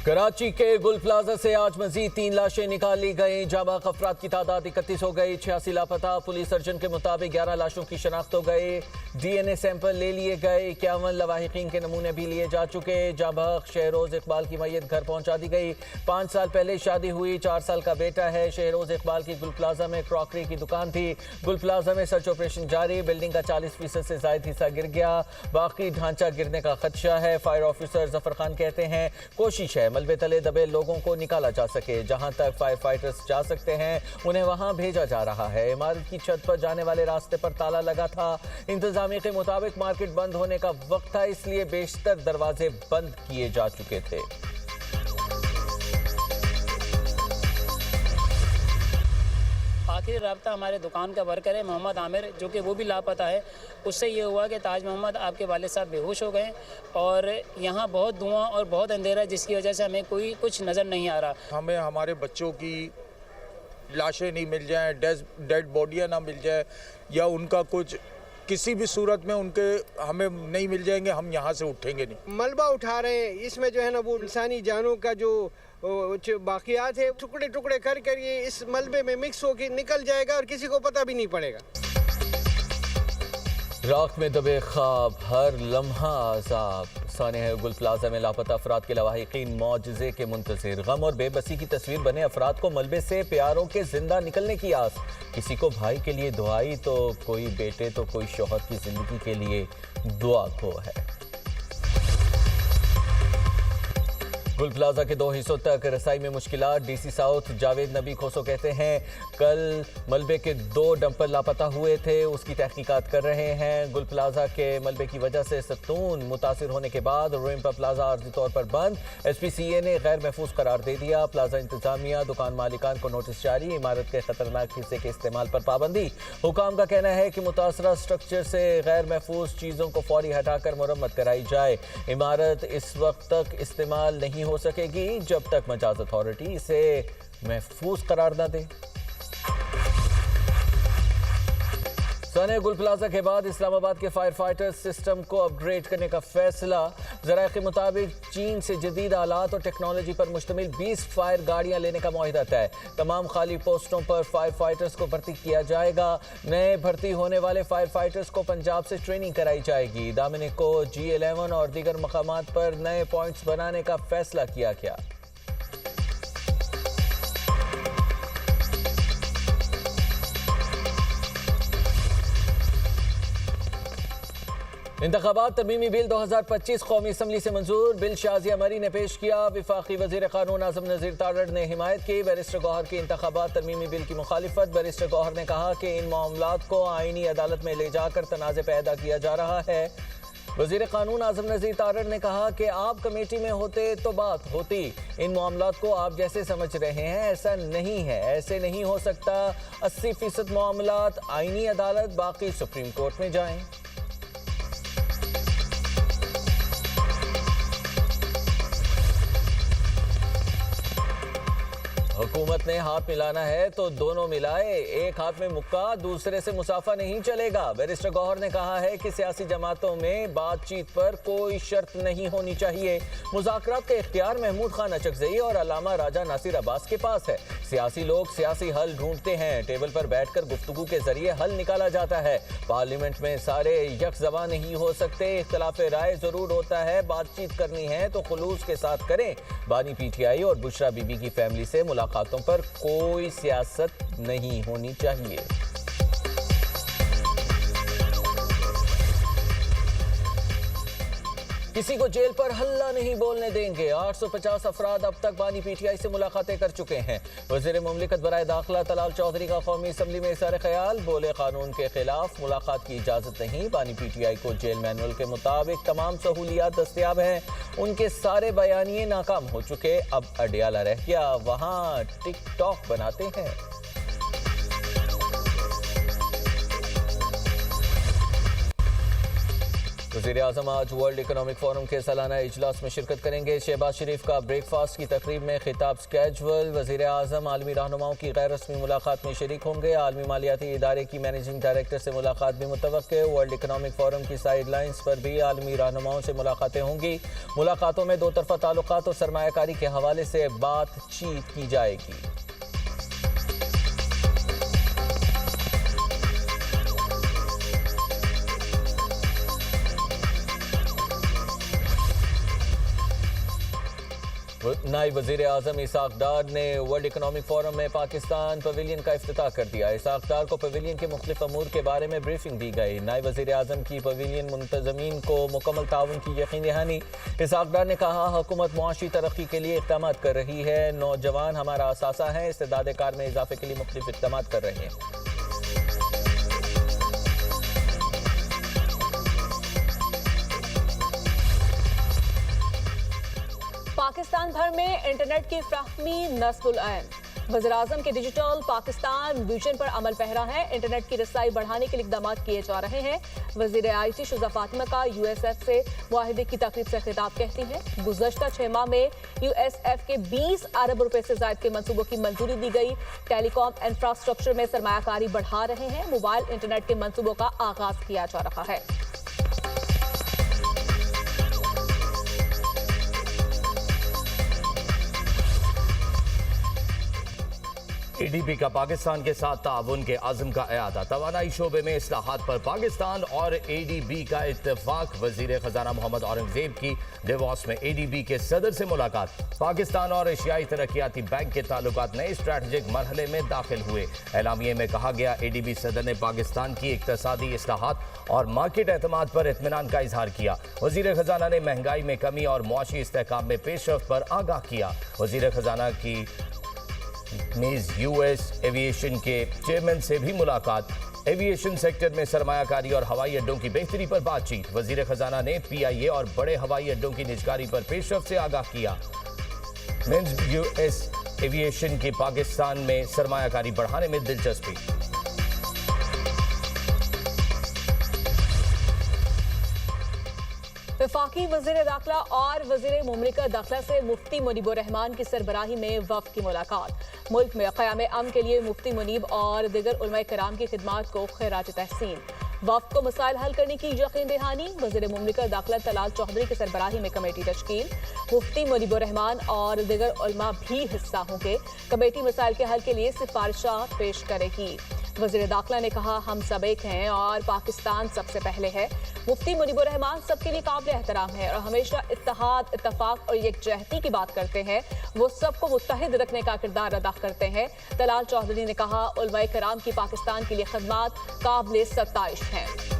कराची के गुल प्लाजा से आज मजीद 3 लाशें निकाली गई। जाबाक अफराद की तादाद 31 हो गई। 86 लापता। पुलिस सर्जन के मुताबिक 11 लाशों की शनाख्त हो गई। DNA सैंपल ले लिए गए। 51 लवाहिकीन के नमूने भी लिए जा चुके। जाबाक शहरोज इकबाल की मैयत घर पहुंचा दी गई। 5 साल पहले शादी हुई, 4 साल का बेटा है। शहरोज इकबाल की गुल प्लाजा में क्रॉकरी की दुकान थी। गुल प्लाजा में सर्च ऑपरेशन जारी। बिल्डिंग का 40% से ज्यादा हिस्सा गिर गया। बाकी ढांचा गिरने का खदशा है। फायर ऑफिसर जफर खान कहते हैं कोशिश है मलबे तले दबे लोगों को निकाला जा सके। जहां तक फायर फाइटर्स जा सकते हैं उन्हें वहां भेजा जा रहा है। इमारत की छत पर जाने वाले रास्ते पर ताला लगा था। इंतजामिया के मुताबिक मार्केट बंद होने का वक्त था, इसलिए बेशतर दरवाजे बंद किए जा चुके थे। आखिरी रब्ता हमारे दुकान का वर्कर है मोहम्मद आमिर, जो कि वो भी लापता है। उससे ये हुआ कि ताज मोहम्मद आपके वालिद साहब बेहोश हो गए और यहाँ बहुत धुआं और बहुत अंधेरा है, जिसकी वजह से हमें कोई कुछ नज़र नहीं आ रहा। हमें हमारे बच्चों की लाशें नहीं मिल जाएं, डेड बॉडियाँ ना मिल जाए, या उनका कुछ किसी भी सूरत में उनके हमें नहीं मिल जाएंगे, हम यहाँ से उठेंगे नहीं। मलबा उठा रहे हैं, इसमें जो है ना वो इंसानी जानों का जो बाकियात है टुकड़े टुकड़े कर कर ये इस मलबे में मिक्स होकर निकल जाएगा और किसी को पता भी नहीं पड़ेगा। राख में दबे ख्वाब, हर लम्हा अज़ाब। सानेह गुल प्लाजा में लापता अफराद के लवाहिकीन मौजज़े के मुंतज़िर। गम और बेबसी की तस्वीर बने अफराद को मलबे से प्यारों के जिंदा निकलने की आस। किसी को भाई के लिए दुआई तो कोई बेटे तो कोई शौहर की जिंदगी के लिए दुआ खो है। गुल प्लाजा के 2 हिस्सों तक रसाई में मुश्किलात। डीसी साउथ जावेद नबी खोसो कहते हैं कल मलबे के 2 डंपर लापता हुए थे, उसकी तहकीकात कर रहे हैं। गुल प्लाजा के मलबे की वजह से सतून मुतासिर होने के बाद रोइम्पा प्लाजा आर्जी तौर पर बंद। SPCA ने गैर महफूज करार दे दिया। प्लाजा इंतजामिया दुकान मालिकान को नोटिस जारी। इमारत के खतरनाक हिस्से के इस्तेमाल पर पाबंदी। हुकाम का कहना है कि मुतासरा स्ट्रक्चर से गैर महफूज चीज़ों को फौरी हटाकर मुरम्मत कराई जाए। इमारत इस वक्त तक इस्तेमाल नहीं हो सकेगी जब तक मजाज अथॉरिटी इसे महफूज करार न दे। सानेह गुल प्लाजा के बाद इस्लामाबाद के फायर फाइटर सिस्टम को अपग्रेड करने का फैसला। ज़राए के मुताबिक चीन से जदीद आलात और टेक्नोलॉजी पर मुश्तमिल 20 फायर गाड़ियां लेने का मुआहिदा तय। तमाम खाली पोस्टों पर फायर फाइटर्स को भर्ती किया जाएगा। नए भर्ती होने वाले फायर फाइटर्स को पंजाब से ट्रेनिंग कराई जाएगी। दामिनी को G11 और दीगर मकामात पर नए पॉइंट्स बनाने का फैसला किया गया। इंतखाबात तरमीमी बिल 2025 कौमी असम्बली से मंजूर। बिल शाजिया मरी ने पेश किया। विफाकी वजीर कानून आज़म नज़ीर तारड़ ने हिमायत की। बैरिस्टर गौहर की इंतखाबात तरमीमी बिल की मुखालिफत। बैरिस्टर गौहर ने कहा कि इन मामलात को आईनी अदालत में ले जाकर तनाज़े पैदा किया जा रहा है। वजीर कानून आज़म नज़ीर तारड़ ने कहा कि आप कमेटी में होते तो बात होती। इन मामलात को आप जैसे समझ रहे हैं ऐसा नहीं है, ऐसे नहीं हो सकता। 80% मामलात आईनी अदालत, बाकी सुप्रीम कोर्ट में जाएं। हुकूमत ने हाथ मिलाना है तो दोनों मिलाए, एक हाथ में मुक्का दूसरे से मुसाफा नहीं चलेगा। बैरिस्टर गौहर ने कहा है कि सियासी जमातों में बातचीत पर कोई शर्त नहीं होनी चाहिए। मुज़ाकरात का इख्तियार महमूद खान अचकज़ई और अल्लामा राजा नासिर अब्बास के पास है। सियासी लोग सियासी हल ढूंढते हैं, टेबल पर बैठकर गुफ्तगू के जरिए हल निकाला जाता है। पार्लियामेंट में सारे यकजबा नहीं हो सकते, इख्तिलाफ राय जरूर होता है। बातचीत करनी है तो खुलूस के साथ करें। बानी PTI और बुशरा बीबी की फैमिली से मुलाकातों पर कोई सियासत नहीं होनी चाहिए। किसी को जेल पर हल्ला नहीं बोलने देंगे। 850 अफराद अब तक बानी PTI से मुलाकातें कर चुके हैं। वज़ीर मुमलिकत बराए दाखिला तलाल चौधरी का कौमी असम्बली में इज़हार ख्याल। बोले कानून के खिलाफ मुलाकात की इजाज़त नहीं। बानी PTI को जेल मैनुअल के मुताबिक तमाम सहूलियात दस्तयाब हैं। उनके सारे बयानिए नाकाम हो चुके, अब अडियाला रह गया, वहाँ टिकटॉक बनाते हैं। वज़ीर-ए-आज़म आज वर्ल्ड इकोनॉमिक फोरम के सालाना इजलास में शिरकत करेंगे। शहबाज शरीफ का ब्रेकफास्ट की तकरीब में खिताब स्केजुअल। वज़ीर-ए-आज़म आलमी रहनुमाओं की गैर रस्मी मुलाकात में शरीक होंगे। आलमी मालियाती इदारे की मैनेजिंग डायरेक्टर से मुलाकात भी मुतवक्के। वर्ल्ड इकोनॉमिक फोरम की साइड लाइन्स पर भी आलमी रहनुमाओं से मुलाकातें होंगी। मुलाकातों में दो तरफा ताल्लुकात और सरमायाकारी के हवाले से बातचीत की जाएगी। नायब वज़ीर-ए-आज़म इसाक डार ने वर्ल्ड इकोनॉमिक फोरम में पाकिस्तान पवेलियन का इफ्तिताह कर दिया। इसाक डार को पवेलियन के मुख्तलिफ अमूर के बारे में ब्रीफिंग दी गई। नायब वज़ीर-ए-आज़म की पवेलियन मुंतज़मीन को मुकम्मल ताउन की यकीन दहानी। इसाक डार ने कहा, हुकूमत मुआशी तरक्की के लिए इक़दाम कर रही है। नौजवान हमारा असासा है। इस्तेदाद कार में इजाफे के लिए मुख्तलिफ इक़दाम कर रहे हैं। पाकिस्तान भर में इंटरनेट की फ्राहमी नस्बुल ऐन। वज़ीर-ए-आज़म के डिजिटल पाकिस्तान विजन पर अमल पैरा है। इंटरनेट की रसाई बढ़ाने के लिए इक़दाम किए जा रहे हैं। वज़ीर IT शुजा फातिमा का USF से मुआहिदे की तकरीब से खिताब कहती है, गुज़श्ता 6 माह में USF के 20 अरब रुपए से ज़ायद के मंसूबों की मंजूरी दी गई। टेलीकॉम इंफ्रास्ट्रक्चर में सरमायाकारी बढ़ा रहे हैं। मोबाइल इंटरनेट के मंसूबों का आगाज किया जा रहा है। ADB का पाकिस्तान के साथ ताउन के आज़म का अयादा। तवानाई शोबे में इस्लाहात पर पाकिस्तान और ADB का इत्तेफाक। वज़ीर ख़जाना मोहम्मद औरंगज़ेब की डेवॉस में ADB के सदर से मुलाकात। पाकिस्तान और एशियाई तरक्याती बैंक के ताल्लुकात नए स्ट्रैटेजिक मरहले में दाखिल हुए। एलामिये में कहा गया, ADB सदर ने पाकिस्तान की इक़्तिसादी इस्लाहात और मार्केट एतमाद पर इत्मीनान का इजहार किया। वज़ीर ख़जाना ने महंगाई में कमी और मुआशी इस्तेहकाम में पेशरफ्त पर आगाह किया। वज़ीर ख़जाना की नीज़ US एविएशन के चेयरमैन से भी मुलाकात। एविएशन सेक्टर में सरमायाकारी और हवाई अड्डों की बेहतरी पर बातचीत। वज़ीर ख़जाना ने PIA और बड़े हवाई अड्डों की निजकारी पर पेशरफ्त से आगाह किया। नीज़ US एविएशन की पाकिस्तान में सरमायाकारी बढ़ाने में दिलचस्पी। वफाकी वज़ीर दाखिला और वज़ीर मुमलिकत दाखिला से मुफ्ती मुनीबुर रहमान की सरबराही में वफ़द की मुलाकात। मुल्क में क़याम अमन के लिए मुफ्ती मुनीब और दिगर उलमाए किराम की खिदमात को खैरात तहसीन। वफ़द को मसाइल हल करने की यकीन दहानी। वज़ीर मुमलिकत दाखिला तलाल चौधरी की सरबराही में कमेटी तश्कील। मुफ्ती मुनीबुर रहमान और दिगर उलमा भी हिस्सा होंगे। कमेटी मसाइल के हल के लिए सिफारिशात पेश करेगी। वज़ीर दाखिला ने कहा, हम सब एक हैं और पाकिस्तान सबसे पहले है। मुफ्ती मुनीबुर रहमान सबके लिए काबिल एहतराम है और हमेशा इत्तेहाद, इत्तफाक और यकजहती की बात करते हैं। वो सबको मुत्तहिद रखने का किरदार अदा करते हैं। तलाल चौधरी ने कहा, उलमाए किराम की पाकिस्तान के लिए खदमात काबिल सत्ताइश हैं।